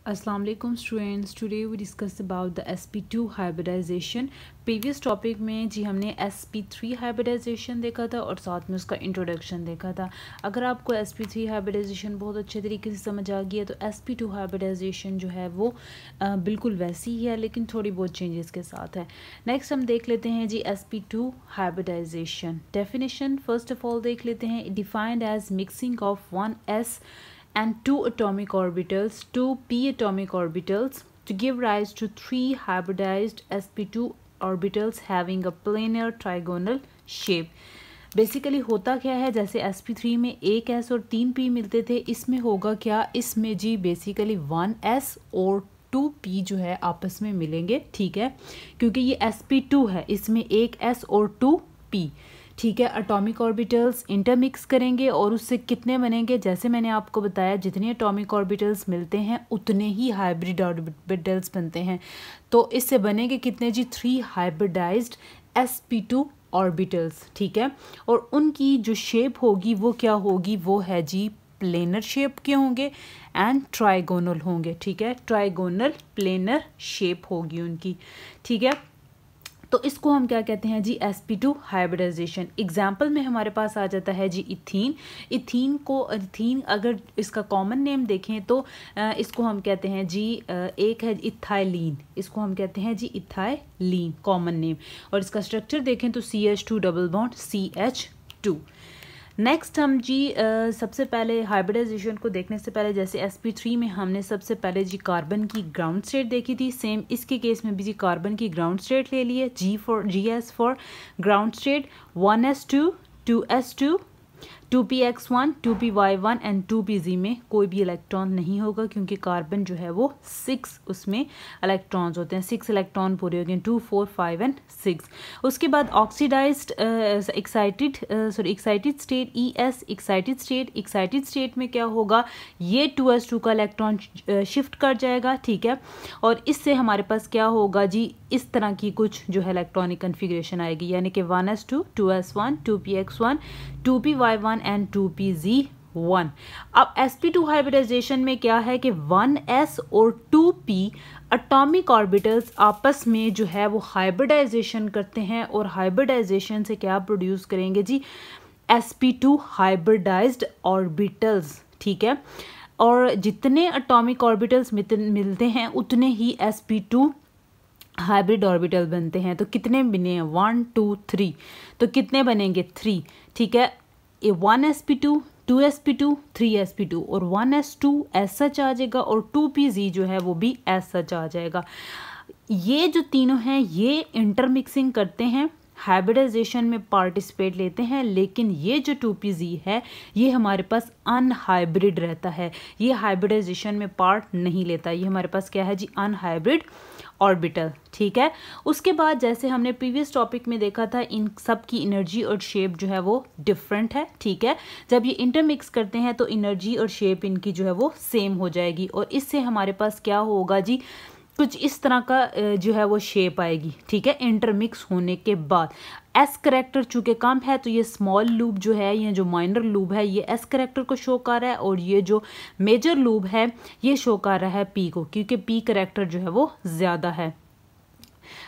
Assalamu alaikum students. Today we discuss about the sp2 hybridization. Previous topic में जी हमने sp3 hybridisation देखा था और साथ में उसका इंट्रोडक्शन देखा था. अगर आपको sp3 हाइब्रिडाइजेशन बहुत अच्छे तरीके से समझ आ गई है तो sp2 हाइब्रिडाइजेशन जो है वो बिल्कुल वैसी ही है लेकिन थोड़ी बहुत चेंजेस के साथ है. नेक्स्ट हम देख लेते हैं जी sp2 hybridization. Definition first of all देख लेते हैं. Defined as mixing of 1s and 2 atomic orbitals, 2 p atomic orbitals to give rise to 3 hybridized sp2 orbitals having a planar trigonal shape. Basically होता क्या है, जैसे sp3 में एक s और 3 p मिलते थे, इसमें होगा क्या, इसमें जी बेसिकली 1s और 2p जो है आपस में मिलेंगे. ठीक है, क्योंकि ये sp2 है, इसमें एक s और 2p. ठीक है, एटॉमिक ऑर्बिटल्स इंटरमिक्स करेंगे और उससे कितने बनेंगे, जैसे मैंने आपको बताया जितने एटॉमिक ऑर्बिटल्स मिलते हैं उतने ही हाइब्रिड ऑर्बिटल्स बनते हैं. तो इससे बनेंगे कितने जी, 3 हाइब्रिडाइज्ड sp2 ऑर्बिटल्स. ठीक है, और उनकी जो शेप होगी वो क्या होगी, वो है जी प्लेनर शेप के होंगे एंड ट्राइगोनल होंगे. ठीक है, ट्राइगोनल प्लेनर शेप होगी उनकी. ठीक है, तो इसको हम क्या कहते हैं जी, sp2 हाइब्रिडाइजेशन. एग्जाम्पल में हमारे पास आ जाता है जी इथीन. इथीन अगर इसका कॉमन नेम देखें तो इसको हम कहते हैं जी, एक है इथाइलीन, इसको हम कहते हैं जी इथाइलीन कॉमन नेम. और इसका स्ट्रक्चर देखें तो CH2 double bond CH2. Next हम जी सबसे पहले हाइब्रिडाइजेशन को देखने से पहले, जैसे sp3 में हमने सबसे पहले जी कार्बन की ग्राउंड स्टेट देखी थी, सेम इसके केस में भी जी कार्बन की ग्राउंड स्टेट ले लिए. GS for ground state, 1s2 2s2 2px1 2py1 and 2pz में कोई भी इलेक्ट्रॉन नहीं होगा क्योंकि कार्बन जो है वो 6 उसमें इलेक्ट्रॉन्स होते हैं. 6 इलेक्ट्रॉन पूरे हो गए, 2 4 5 एंड 6. उसके बाद oxidized excited state ES excited state में क्या होगा, ये 2s2 का इलेक्ट्रॉन शिफ्ट कर जाएगा. ठीक है, और इससे हमारे पास क्या होगा जी, इस तरह की कुछ जो है इलेक्ट्रॉनिक कन्फिग्रेशन आएगी, यानी कि 1s2 2s1 2px1 2py1 and 2pz1. अब sp2 हाइब्रिडाइजेशन में क्या है कि 1s और 2p एटॉमिक ऑर्बिटल्स आपस में जो है वो हाइब्रिडाइजेशन करते हैं और हाइब्रिडाइजेशन से क्या प्रोड्यूस करेंगे जी, sp2 हाइब्रिडाइज्ड ऑर्बिटल्स. ठीक है, और जितने एटॉमिक ऑर्बिटल्स मिलते हैं उतने ही sp2 हाइब्रिड ऑर्बिटल बनते हैं. तो कितने बने हैं, 1 2 3, तो कितने बनेंगे 3. ठीक है, ये 1sp2 2sp2 3sp2 और 1s2 एज सच आ जाएगा और 2pz जो है वो भी एज सच आ जाएगा. ये जो तीनों हैं ये इंटरमिक्सिंग करते हैं, हाइब्रिडाइजेशन में पार्टिसिपेट लेते हैं, लेकिन ये जो 2pz है ये हमारे पास अनहाइब्रिड रहता है, ये हाइब्रिडाइजेशन में पार्ट नहीं लेता. ये हमारे पास क्या है जी, अनहाइब्रिड ऑर्बिटल. ठीक है, उसके बाद जैसे हमने प्रीवियस टॉपिक में देखा था, इन सब की एनर्जी और शेप जो है वो डिफरेंट है. ठीक है, जब ये इंटरमिक्स करते हैं तो एनर्जी और शेप इनकी जो है वो सेम हो जाएगी और इससे हमारे पास क्या होगा जी, कुछ इस तरह का जो है वो शेप आएगी. ठीक है, इंटरमिक्स होने के बाद एस करेक्टर चूंकि कम है तो ये स्मॉल लूप जो है, ये जो माइनर लूप है ये एस करेक्टर को शो कर रहा है और ये जो मेजर लूप है ये शो कर रहा है पी को, क्योंकि पी करेक्टर जो है वो ज़्यादा है.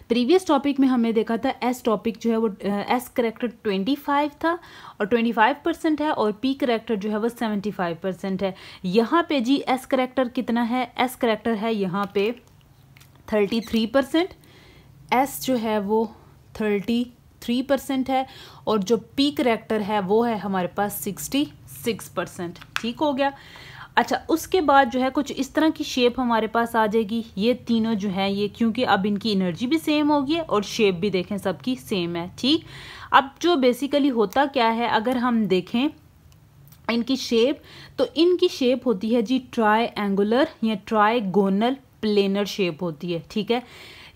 प्रीवियस टॉपिक में हमने देखा था एस टॉपिक जो है वो एस करेक्टर 25 था और 25% है और पी करेक्टर जो है वो 75% है. यहाँ पे जी एस करेक्टर कितना है, एस करेक्टर है यहाँ पे 33%, एस जो है वो 33% है और जो पी करेक्टर है वो है हमारे पास 66%. ठीक हो गया. अच्छा, उसके बाद जो है कुछ इस तरह की शेप हमारे पास आ जाएगी. ये तीनों जो है ये, क्योंकि अब इनकी एनर्जी भी सेम होगी और शेप भी देखें सबकी सेम है. ठीक, अब जो बेसिकली होता क्या है, अगर हम देखें इनकी शेप, तो इनकी शेप होती है जी ट्रायंगुलर या ट्राइगोनल प्लेनर शेप होती है. ठीक है,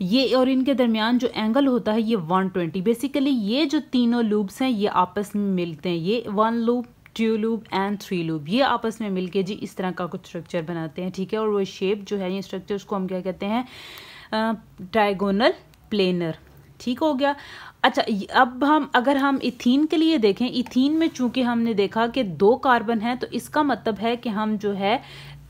ये और इनके दरमियान जो एंगल होता है ये 120. बेसिकली ये जो तीनों लूप्स हैं ये आपस में मिलते हैं, ये 1 लूप 2 लूप एंड 3 लूप, ये आपस में मिलके जी इस तरह का कुछ स्ट्रक्चर बनाते हैं. ठीक है, और वो शेप जो है ये स्ट्रक्चर उसको हम क्या कहते हैं, ट्राइगोनल प्लेनर. ठीक हो गया. अच्छा, अब अगर हम इथीन के लिए देखें, इथीन में चूंकि हमने देखा कि 2 कार्बन है तो इसका मतलब है कि हम जो है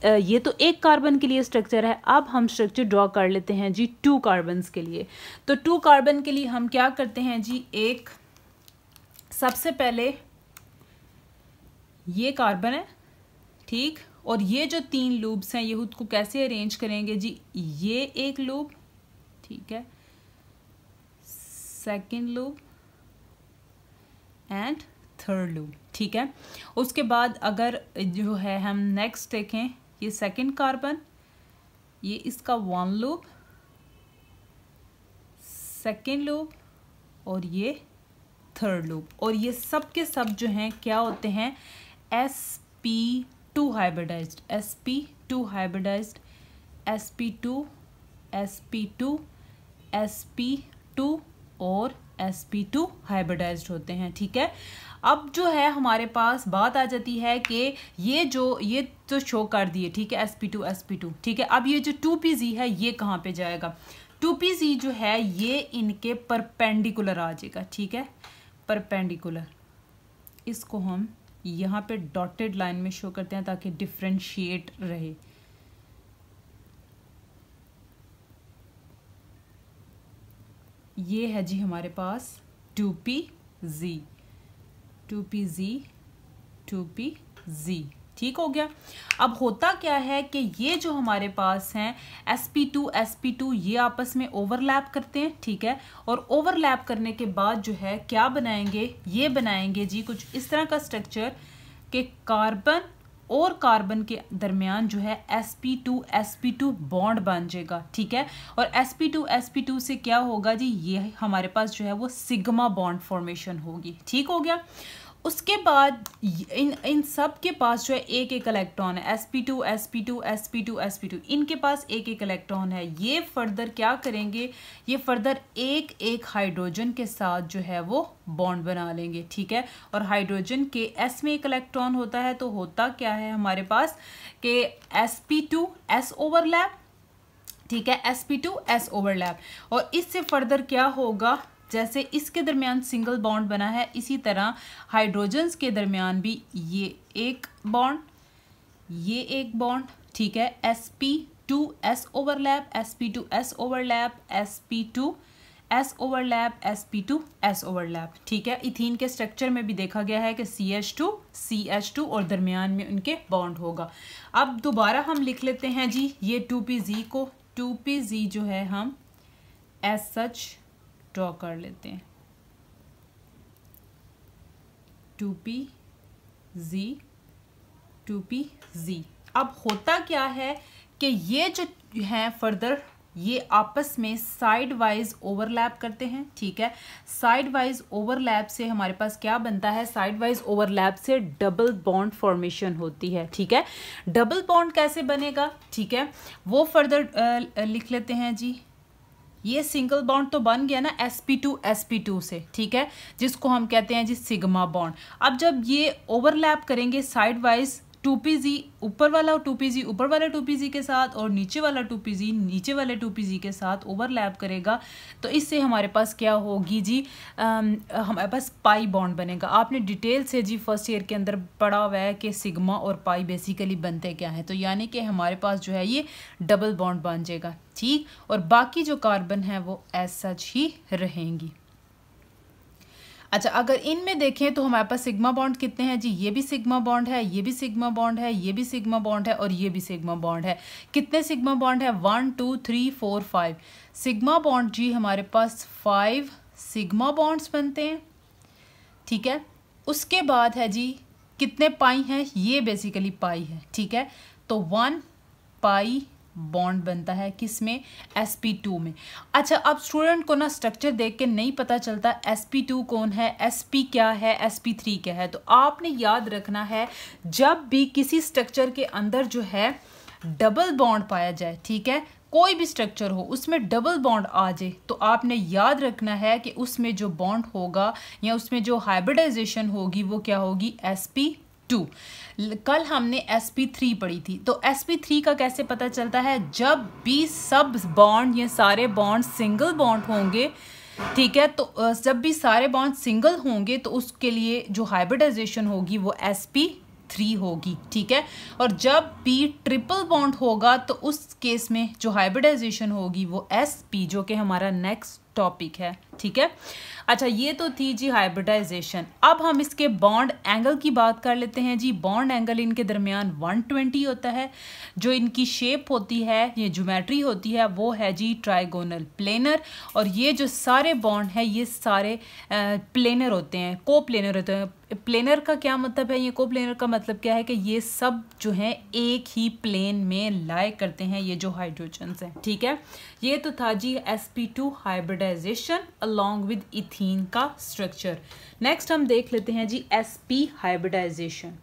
ये तो एक कार्बन के लिए स्ट्रक्चर है। अब हम स्ट्रक्चर ड्रॉ कर लेते हैं जी 2 कार्बन्स के लिए। तो 2 कार्बन के लिए हम क्या करते हैं जी, एक सबसे पहले ये कार्बन है, ठीक, और ये जो 3 लूप्स हैं ये खुद को कैसे अरेंज करेंगे जी, ये एक लूप, ठीक है, second loop and third loop, ठीक है। उसके बाद अगर जो है हम नेक्स्ट देखें, ये सेकेंड कार्बन, ये इसका 1 लूप, सेकेंड लूप और ये थर्ड लूप, और ये सब के सब जो हैं क्या होते हैं, sp2 hybridised, sp2 hybridised, sp2 sp2 sp2 और sp2 हाइब्रिडाइज्ड होते हैं, ठीक है। अब जो है हमारे पास बात आ जाती है कि ये तो शो कर दिए, ठीक है, sp2 ठीक है। अब ये जो 2pz है ये कहाँ पे जाएगा, 2pz जो है ये इनके परपेंडिकुलर आ जाएगा, ठीक है, परपेंडिकुलर। इसको हम यहाँ पे डॉटेड लाइन में शो करते हैं ताकि डिफरेंशिएट रहे। ये है जी हमारे पास 2pz, ठीक हो गया। अब होता क्या है कि ये जो हमारे पास हैं sp2 ये आपस में ओवरलैप करते हैं, ठीक है, और ओवरलैप करने के बाद जो है क्या बनाएंगे, ये बनाएंगे जी कुछ इस तरह का स्ट्रक्चर कि कार्बन और कार्बन के दरमियान जो है sp2 बॉन्ड बन जाएगा, ठीक है। और sp2 से क्या होगा जी, ये हमारे पास जो है वो सिग्मा बॉन्ड फॉर्मेशन होगी, ठीक हो गया। उसके बाद इन सब के पास जो है एक एक इलेक्ट्रॉन है, sp2 इनके पास एक एक इलेक्ट्रॉन है। ये फर्दर क्या करेंगे, ये फर्दर एक एक हाइड्रोजन के साथ जो है वो बॉन्ड बना लेंगे, ठीक है। और हाइड्रोजन के s में एक इलेक्ट्रॉन होता है, तो होता क्या है हमारे पास कि sp2s ओवरलैप, ठीक है, sp2s ओवरलैप। और इससे फर्दर क्या होगा, जैसे इसके दरमियान सिंगल बॉन्ड बना है, इसी तरह हाइड्रोजन्स के दरमियान भी ये एक बॉन्ड, ये एक बॉन्ड, ठीक है, sp2s overlap, sp2s overlap, sp2s overlap, sp2s overlap, ठीक है। इथीन के स्ट्रक्चर में भी देखा गया है कि CH2 और दरमियान में उनके बॉन्ड होगा। अब दोबारा हम लिख लेते हैं जी ये 2pz को, 2pz जो है हम एज सच ड्रॉ कर लेते हैं, 2pz। अब होता क्या है कि ये जो है फर्दर ये आपस में साइड वाइज ओवरलैप करते हैं, ठीक है। साइड वाइज ओवरलैप से हमारे पास क्या बनता है, साइड वाइज ओवरलैप से डबल बॉन्ड फॉर्मेशन होती है, ठीक है। डबल बॉन्ड कैसे बनेगा, ठीक है, वो फर्दर लिख लेते हैं जी। ये सिंगल बॉन्ड तो बन गया ना sp2 से, ठीक है, जिसको हम कहते हैं जी सिग्मा बॉन्ड। अब जब ये ओवरलैप करेंगे साइड वाइज, 2pz ऊपर वाला 2pz ऊपर वाले 2pz के साथ और नीचे वाला 2pz नीचे वाले 2pz के साथ ओवरलैप करेगा, तो इससे हमारे पास क्या होगी जी, हमारे पास पाई बॉन्ड बनेगा। आपने डिटेल से जी फर्स्ट ईयर के अंदर पढ़ा हुआ है कि सिग्मा और पाई बेसिकली बनते क्या हैं, तो यानी कि हमारे पास जो है ये डबल बॉन्ड बन जाएगा, ठीक, और बाकी जो कार्बन है वो एज सच ही रहेंगी। अच्छा, अगर इनमें देखें तो हमारे पास सिग्मा बॉन्ड कितने हैं जी, ये भी सिग्मा बॉन्ड है, ये भी सिग्मा बॉन्ड है, ये भी सिग्मा बॉन्ड है और ये भी सिग्मा बॉन्ड है। कितने सिग्मा बॉन्ड है, 1 2 3 4 5 सिग्मा बॉन्ड जी हमारे पास 5 सिग्मा बॉन्ड्स बनते हैं, ठीक है। उसके बाद है जी कितने पाई हैं, ये बेसिकली पाई है, ठीक है, तो 1 पाई बॉन्ड बनता है किसमें, sp2 में। अच्छा, अब स्टूडेंट को ना स्ट्रक्चर देख के नहीं पता चलता sp2 कौन है, sp क्या है, sp3 क्या है, तो आपने याद रखना है जब भी किसी स्ट्रक्चर के अंदर जो है डबल बॉन्ड पाया जाए, ठीक है, कोई भी स्ट्रक्चर हो उसमें डबल बॉन्ड आ जाए, तो आपने याद रखना है कि उसमें जो बॉन्ड होगा या उसमें जो हाइब्रिडाइजेशन होगी वो क्या होगी, sp2। कल हमने sp3 पढ़ी थी, तो sp3 का कैसे पता चलता है, जब भी सब बॉन्ड ये सारे बॉन्ड सिंगल बॉन्ड होंगे, ठीक है, तो जब भी सारे बॉन्ड सिंगल होंगे तो उसके लिए जो हाइब्रिडाइजेशन होगी वो sp3 sp3 होगी, ठीक है। और जब p ट्रिपल बॉन्ड होगा तो उस केस में जो हाइब्रिडाइजेशन होगी वो sp, जो कि हमारा नेक्स्ट टॉपिक है, ठीक है। अच्छा, ये तो थी जी हाइब्रिडाइजेशन। अब हम इसके बॉन्ड एंगल की बात कर लेते हैं जी। बॉन्ड एंगल इनके दरमियान 120 होता है। जो इनकी शेप होती है, ये ज्योमेट्री होती है, वो है जी ट्राइगोनल प्लेनर। और ये जो सारे बॉन्ड हैं ये सारे प्लेनर होते हैं, को प्लेनर होते हैं। प्लेनर का क्या मतलब है, ये को प्लेनर का मतलब क्या है कि ये सब जो है एक ही प्लेन में लाई करते हैं, ये जो हाइड्रोजन्स हैं, ठीक है। ये तो था जी sp2 hybridization along with ethene का स्ट्रक्चर। नेक्स्ट हम देख लेते हैं जी sp hybridization.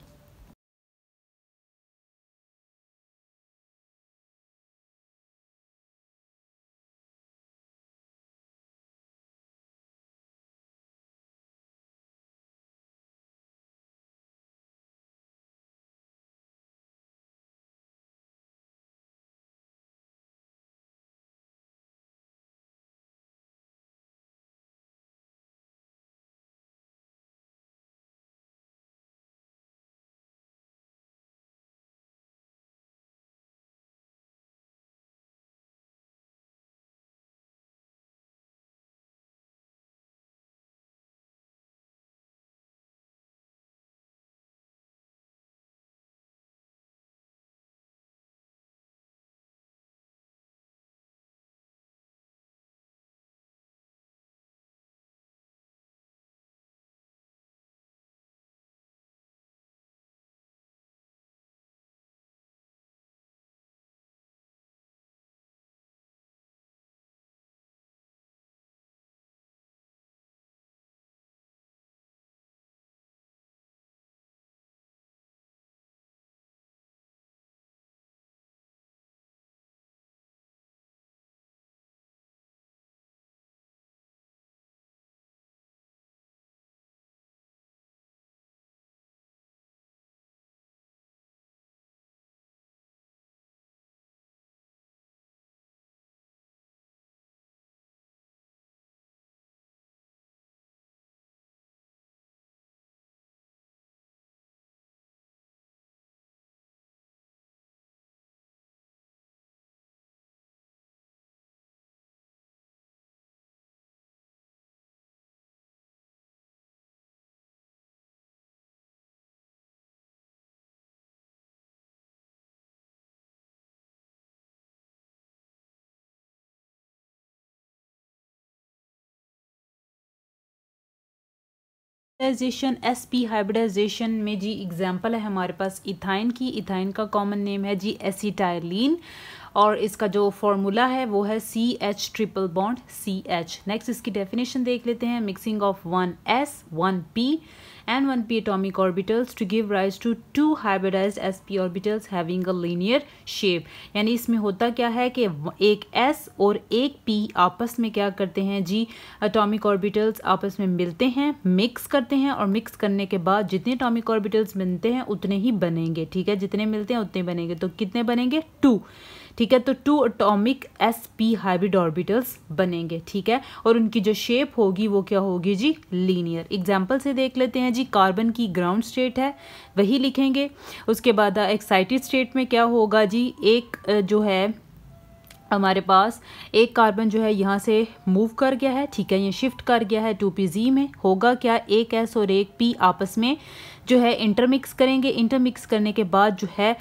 Hybridization sp hybridization में जी एग्जांपल है हमारे पास इथाइन की। इथाइन का कॉमन नेम है जी एसिटाइलिन और इसका जो फॉर्मूला है वो है CH triple bond CH। Next इसकी डेफिनेशन देख लेते हैं। Mixing of 1s 1p and 1p atomic orbitals to give rise to two hybridized sp orbitals having a linear shape। यानी इसमें होता क्या है कि एक s और एक p आपस में क्या करते हैं जी, एटॉमिक ऑर्बिटल्स आपस में मिलते हैं, मिक्स करते हैं और मिक्स करने के बाद जितने एटॉमिक ऑर्बिटल्स बनते हैं उतने ही बनेंगे, ठीक है। जितने मिलते हैं उतने बनेंगे। तो कितने बनेंगे? 2, ठीक है। तो 2 एटॉमिक sp हाइब्रिड ऑर्बिटल्स बनेंगे, ठीक है। और उनकी जो शेप होगी वो क्या होगी जी? लीनियर। एग्जांपल से देख लेते हैं जी। कार्बन की ग्राउंड स्टेट है वही लिखेंगे। उसके बाद एक्साइटेड स्टेट में क्या होगा जी, एक जो है हमारे पास एक कार्बन जो है यहाँ से मूव कर गया है, ठीक है, ये शिफ्ट कर गया है 2pz में। होगा क्या, एक s और एक p आपस में जो है इंटरमिक्स करेंगे। इंटरमिक्स करने के बाद जो है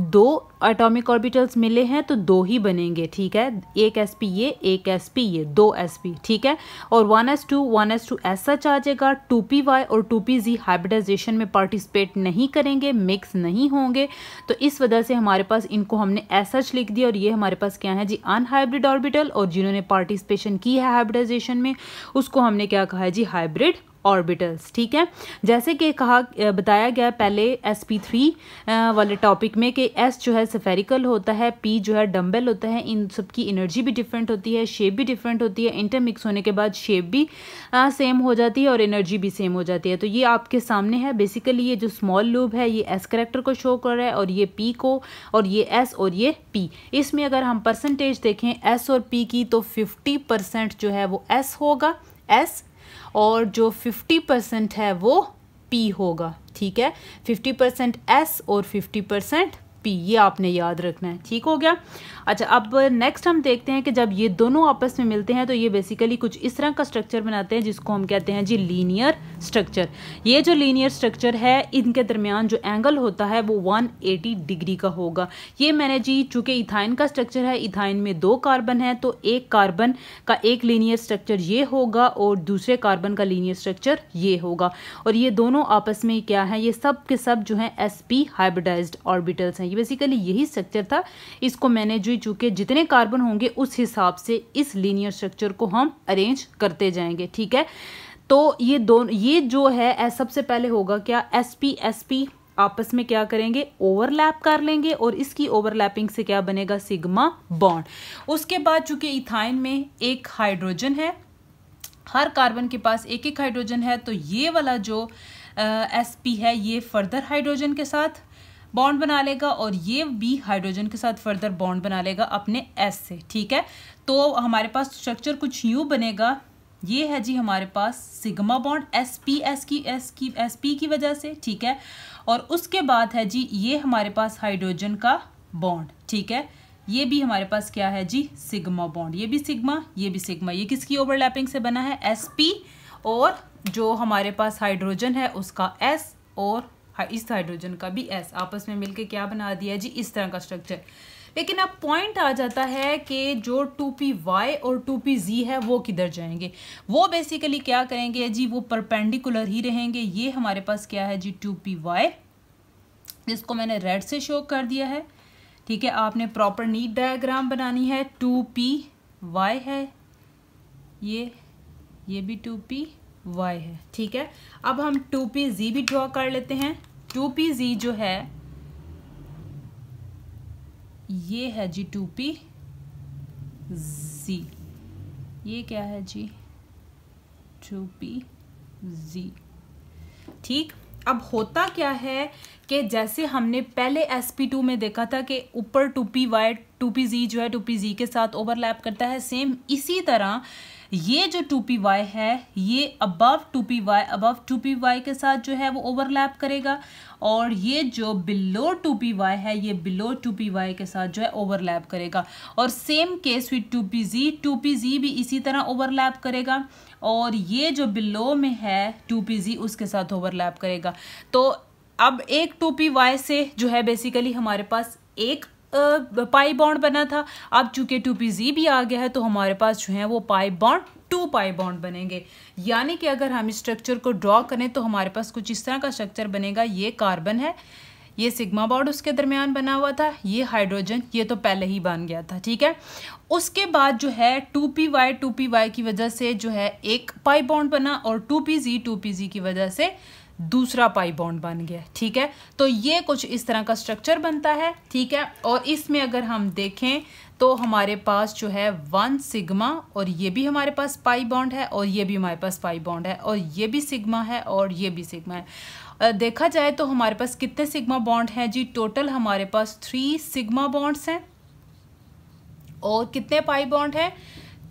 2 एटॉमिक ऑर्बिटल्स मिले हैं तो 2 ही बनेंगे, ठीक है। एक sp ये, एक sp ये, 2 sp, ठीक है। और 1s2 एस सच आ जाएगा। 2py और 2pz हाइब्रिडाइजेशन में पार्टिसिपेट नहीं करेंगे, मिक्स नहीं होंगे। तो इस वजह से हमारे पास इनको हमने एस सच लिख दिया। और ये हमारे पास क्या है जी, अनहाइब्रिड ऑर्बिटल। और जिन्होंने पार्टिसिपेशन की है हाइब्रिडाइजेशन में उसको हमने क्या कहा है जी, हाइब्रिड ऑर्बिटल्स, ठीक है। जैसे कि बताया गया पहले sp3 वाले टॉपिक में कि s जो है स्फेरिकल होता है, p जो है डम्बल होता है। इन सब की एनर्जी भी डिफरेंट होती है, शेप भी डिफरेंट होती है। इंटरमिक्स होने के बाद शेप भी सेम हो जाती है और एनर्जी भी सेम हो जाती है। तो ये आपके सामने है। बेसिकली ये जो स्मॉल लूब है ये s करेक्टर को शो कर रहा है और ये p को, और ये s और ये p। इसमें अगर हम परसेंटेज देखें s और p की तो 50% जो है वो s होगा, s, और जो 50% है वो p होगा, ठीक है, 50% S और 50% P, ये आपने याद रखना है, ठीक हो गया। अच्छा, अब नेक्स्ट हम देखते हैं कि जब ये दोनों आपस में मिलते हैं तो ये बेसिकली कुछ इस तरह का स्ट्रक्चर बनाते हैं जिसको हम कहते हैं जी लीनियर स्ट्रक्चर। ये जो लीनियर स्ट्रक्चर है इनके दरमियान जो एंगल होता है वो 180 डिग्री का होगा। ये मैंने जी चूंकि इथाइन का स्ट्रक्चर है, इथाइन में 2 कार्बन है तो एक कार्बन का एक लीनियर स्ट्रक्चर ये होगा और दूसरे कार्बन का लीनियर स्ट्रक्चर ये होगा, और ये दोनों आपस में क्या है, ये सब के सब जो है sp हाइब्रिडाइज्ड ऑर्बिटल्स हैं। ये बेसिकली यही स्ट्रक्चर था, इसको मैंने जो चूंकि जितने कार्बन होंगे उस हिसाब से इस लीनियर स्ट्रक्चर को हम अरेंज करते जाएंगे, ठीक है। तो ये दोनों, ये जो है सबसे पहले होगा क्या, sp आपस में क्या करेंगे, ओवरलैप कर लेंगे और इसकी ओवरलैपिंग से क्या बनेगा, सिग्मा बॉन्ड। उसके बाद चूंकि इथाइन में एक हाइड्रोजन है, हर कार्बन के पास एक एक हाइड्रोजन है, तो ये वाला जो sp है ये फर्दर हाइड्रोजन के साथ बॉन्ड बना लेगा और ये भी हाइड्रोजन के साथ फर्दर बॉन्ड बना लेगा अपने S से, ठीक है। तो हमारे पास स्ट्रक्चर कुछ यूं बनेगा, ये है जी हमारे पास सिग्मा बॉन्ड sp की वजह से, ठीक है। और उसके बाद है जी ये हमारे पास हाइड्रोजन का बॉन्ड, ठीक है। ये भी हमारे पास क्या है जी, सिग्मा बॉन्ड, ये भी सिग्मा, ये भी सिग्मा। ये किसकी ओवरलैपिंग से बना है, sp और जो हमारे पास हाइड्रोजन है उसका S और इस हाइड्रोजन का भी S, आपस में मिलके क्या बना दिया जी, इस तरह का स्ट्रक्चर। लेकिन अब पॉइंट आ जाता है कि जो 2py और 2pz है वो किधर जाएंगे। वो बेसिकली क्या करेंगे जी, वो परपेंडिकुलर ही रहेंगे। ये हमारे पास क्या है जी 2py, जिसको मैंने रेड से शो कर दिया है, ठीक है। आपने प्रॉपर नीट डायग्राम बनानी है। 2py है, ये भी 2py है, ठीक है। अब हम 2pz भी ड्रॉ कर लेते हैं। 2pz जो है ये है जी 2pz, ये क्या है जी 2pz, ठीक। अब होता क्या है कि जैसे हमने पहले sp2 में देखा था कि ऊपर 2pz जो है 2pz के साथ ओवरलैप करता है, सेम इसी तरह ये जो 2py है ये अबव 2py के साथ जो है वो ओवरलैप करेगा, और ये जो बिलो 2py है ये बिलो 2py के साथ जो है ओवरलैप करेगा। और सेम केस विद 2pz भी इसी तरह ओवरलैप करेगा, और ये जो बिलो में है 2pz उसके साथ ओवरलैप करेगा। तो अब एक 2py से जो है बेसिकली हमारे पास एक पाई बॉन्ड बना था, अब चूंकि 2pz भी आ गया है तो हमारे पास जो है वो पाई बॉन्ड 2 पाई बॉन्ड बनेंगे। यानी कि अगर हम इस स्ट्रक्चर को ड्रॉ करें तो हमारे पास कुछ इस तरह का स्ट्रक्चर बनेगा। ये कार्बन है, ये सिग्मा बॉन्ड उसके दरमियान बना हुआ था, ये हाइड्रोजन ये तो पहले ही बन गया था, ठीक है। उसके बाद जो है 2py की वजह से जो है एक पाई बॉन्ड बना, और 2pz की वजह से दूसरा पाई बॉन्ड बन गया, ठीक है। तो ये कुछ इस तरह का स्ट्रक्चर बनता है, ठीक है। और इसमें अगर हम देखें तो हमारे पास जो है 1 सिग्मा, और ये भी हमारे पास पाई बॉन्ड है, और ये भी हमारे पास पाई बॉन्ड है, और ये भी सिग्मा है, और ये भी सिग्मा है। देखा जाए तो हमारे पास कितने सिग्मा बॉन्ड हैं जी, टोटल हमारे पास 3 सिग्मा बॉन्ड्स हैं, और कितने पाई बॉन्ड हैं,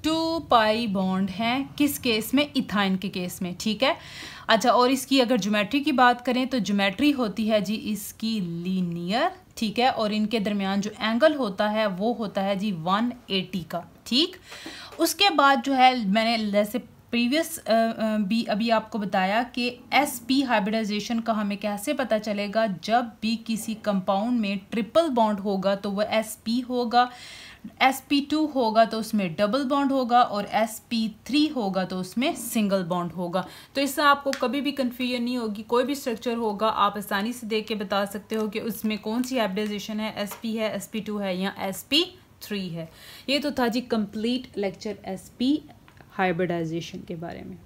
2 पाई बॉन्ड हैं। किस केस में, इथाइन के केस में, ठीक है। अच्छा, और इसकी अगर ज्योमेट्री की बात करें तो ज्योमेट्री होती है जी इसकी लीनियर, ठीक है। और इनके दरमियान जो एंगल होता है वो होता है जी 180 का, ठीक। उसके बाद जो है मैंने जैसे प्रीवियस भी अभी आपको बताया कि sp हाइब्रिडाइजेशन का हमें कैसे पता चलेगा, जब भी किसी कंपाउंड में ट्रिपल बॉन्ड होगा तो वह sp होगा, sp2 होगा तो उसमें डबल बॉन्ड होगा, और sp3 होगा तो उसमें सिंगल बॉन्ड होगा। तो इससे आपको कभी भी कन्फ्यूजन नहीं होगी, कोई भी स्ट्रक्चर होगा आप आसानी से देख के बता सकते हो कि उसमें कौन सी हाइब्रिडाइजेशन है, sp है, sp2 है या sp3 है। ये तो था जी कंप्लीट लेक्चर sp हाइब्रिडाइजेशन के बारे में।